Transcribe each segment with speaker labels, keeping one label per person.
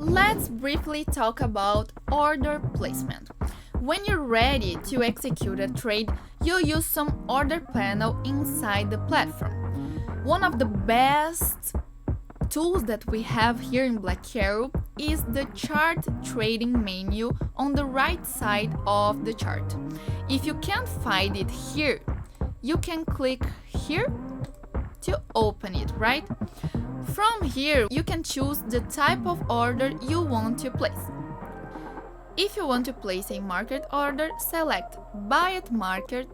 Speaker 1: Let's briefly talk about order placement. When you're ready to execute a trade, you'll use some order panel inside the platform. One of the best tools that we have here in BlackArrow is the chart trading menu on the right side of the chart. If you can't find it here, you can click here to open it, right? From here, you can choose the type of order you want to place. If you want to place a market order, select Buy at Market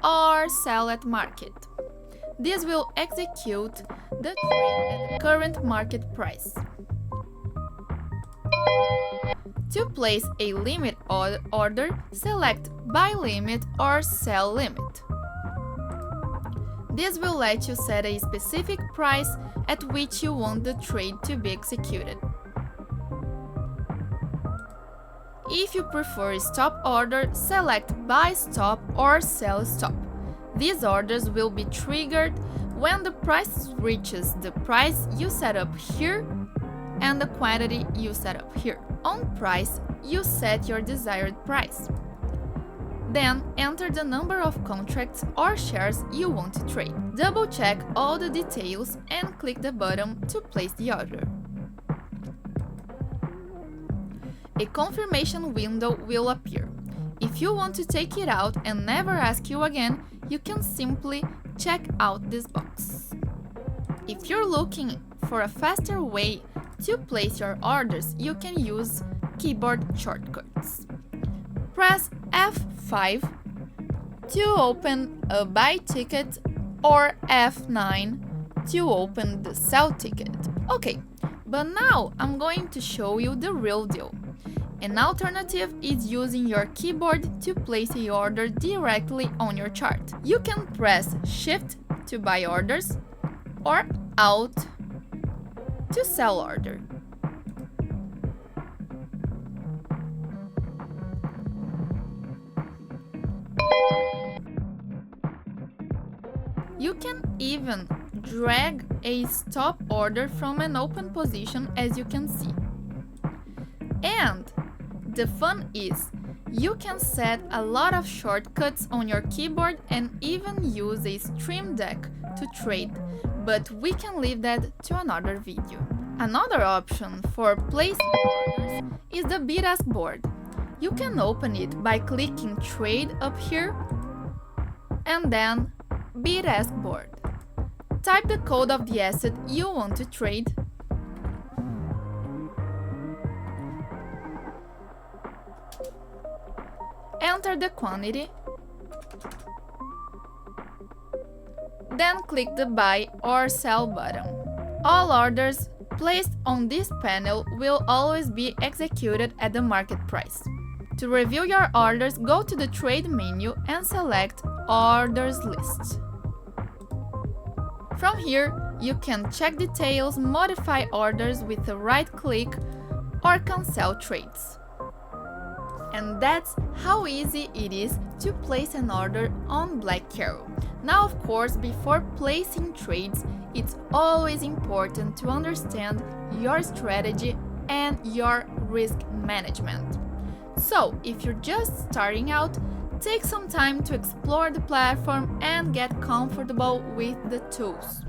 Speaker 1: or Sell at Market. This will execute the trade at the current market price. To place a limit order, select Buy Limit or Sell Limit. This will let you set a specific price at which you want the trade to be executed. If you prefer a stop order, select Buy Stop or Sell Stop. These orders will be triggered when the price reaches the price you set up here and the quantity you set up here. On price, you set your desired price. Then enter the number of contracts or shares you want to trade. Double check all the details and click the button to place the order. A confirmation window will appear. If you want to take it out and never ask you again, you can simply check out this box. If you're looking for a faster way to place your orders, you can use keyboard shortcuts. Press F5 to open a buy ticket or F9 to open the sell ticket. Okay, but now I'm going to show you the real deal. An alternative is using your keyboard to place a order directly on your chart. You can press Shift to buy orders or Alt to sell order. You can even drag a stop order from an open position, as you can see. And the fun is, you can set a lot of shortcuts on your keyboard and even use a Stream Deck to trade, but we can leave that to another video. Another option for placing orders is the bid-ask board. You can open it by clicking Trade up here and then bid-ask board. Type the code of the asset you want to trade. Enter the quantity. Then click the buy or sell button. All orders placed on this panel will always be executed at the market price. To review your orders, go to the trade menu and select Orders List. From here, you can check details, modify orders with a right click, or cancel trades. And that's how easy it is to place an order on BlackArrow. Now, of course, before placing trades, it's always important to understand your strategy and your risk management. So, if you're just starting out, take some time to explore the platform and get comfortable with the tools.